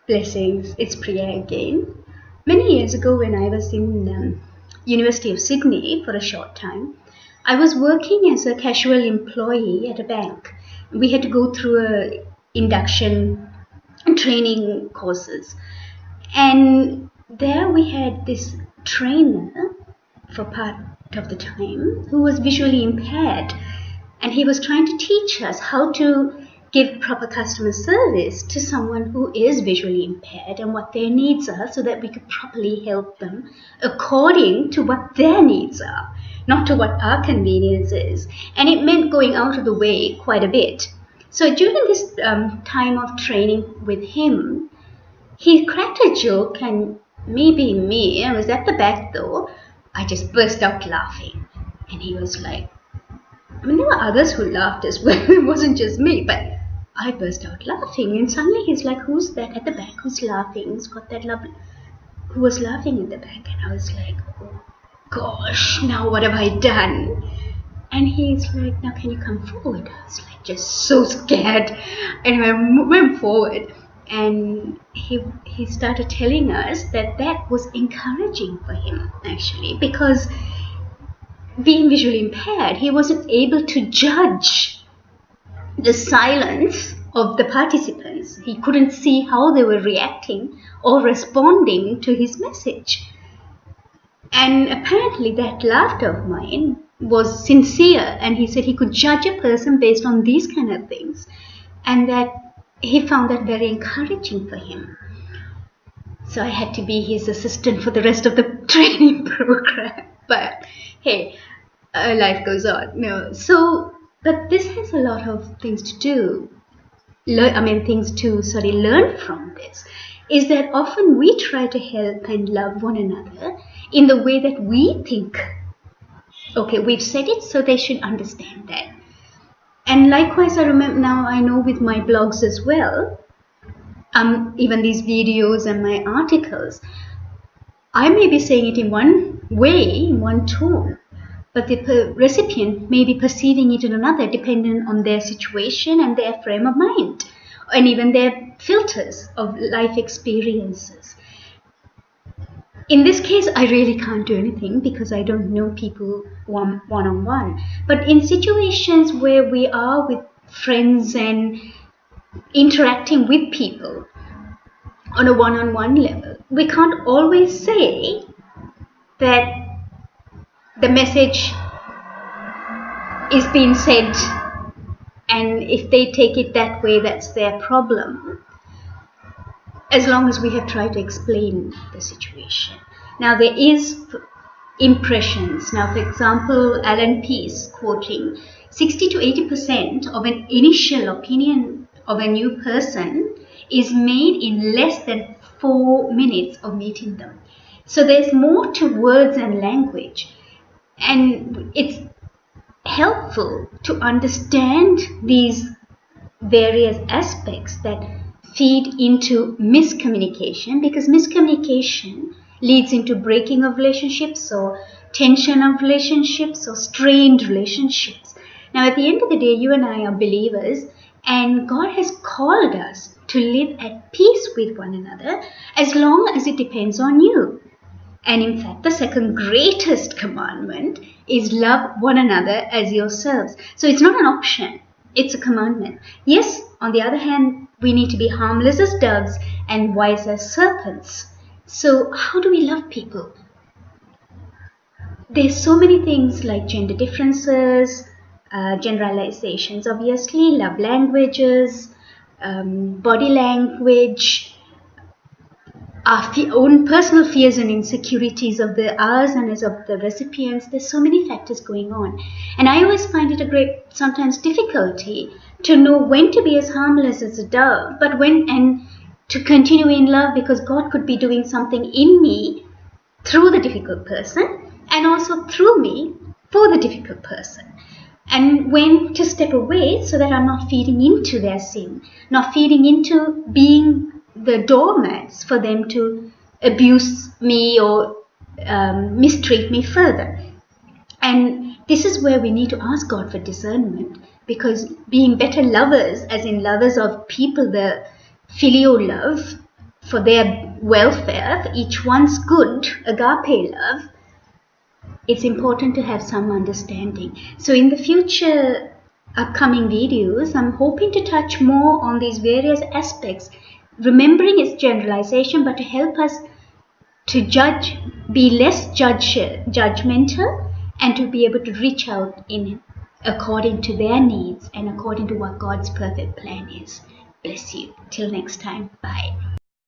Blessings, it's Priya again. Many years ago, when I was in University of Sydney for a short time, I was working as a casual employee at a bank. We had to go through a induction and training courses, and there we had this trainer for part of the time who was visually impaired, and he was trying to teach us how to give proper customer service to someone who is visually impaired and what their needs are so that we could properly help them according to what their needs are, not to what our convenience is. And it meant going out of the way quite a bit. So during this time of training with him, he cracked a joke, and maybe me, I was at the back though, I just burst out laughing. And he was like, I mean, there were others who laughed as well. It wasn't just me, but I burst out laughing. And suddenly he's like, who's that at the back who's laughing? Who's got that love? Who was laughing at the back? And I was like, oh gosh, now what have I done? And he's like, now can you come forward? I was like, just so scared. And I went forward. And he started telling us that was encouraging for him, actually, because being visually impaired, he wasn't able to judge the silence of the participants. He couldn't see how they were reacting or responding to his message. And apparently that laughter of mine was sincere, and he said he could judge a person based on these kind of things, and that he found that very encouraging for him. So I had to be his assistant for the rest of the training program. But hey, life goes on. No, but this has a lot of things to do. Learn from this. Is that often we try to help and love one another in the way that we think. Okay, we've said it, so they should understand that. And likewise, I know with my blogs as well, even these videos and my articles, I may be saying it in one way, in one tone, but the recipient may be perceiving it in another, depending on their situation and their frame of mind, and even their filters of life experiences. In this case, I really can't do anything because I don't know people one-on-one. But in situations where we are with friends and interacting with people on a one-on-one level, we can't always say that the message is being said, and if they take it that way, that's their problem, as long as we have tried to explain the situation. Now, there is impressions. Now, for example, Alan Pease quoting, 60 to 80% of an initial opinion of a new person is made in less than 4 minutes of meeting them. So there's more to words and language. And it's helpful to understand these various aspects that feed into miscommunication, because miscommunication leads into breaking of relationships or tension of relationships or strained relationships. Now, at the end of the day, you and I are believers, and God has called us to live at peace with one another as long as it depends on you. And in fact, the second greatest commandment is love one another as yourselves. So it's not an option, it's a commandment. Yes, on the other hand, we need to be harmless as doves and wise as serpents. So how do we love people? There's so many things like gender differences, generalizations, obviously, love languages, body language, our own personal fears and insecurities of ours and as of the recipients. There's so many factors going on. And I always find it a great, sometimes difficulty to know when to be as harmless as a dove, but when, and to continue in love, because God could be doing something in me through the difficult person and also through me for the difficult person. And when to step away so that I'm not feeding into their sin, not feeding into being the doormats for them to abuse me or mistreat me further. And this is where we need to ask God for discernment, because being better lovers, as in lovers of people, the filial love, for their welfare, for each one's good, agape love, it's important to have some understanding. So in the future upcoming videos, I'm hoping to touch more on these various aspects, remembering its generalization, but to help us to judge, be less judgmental, and to be able to reach out in according to their needs and according to what God's perfect plan is. Bless you. Till next time. Bye.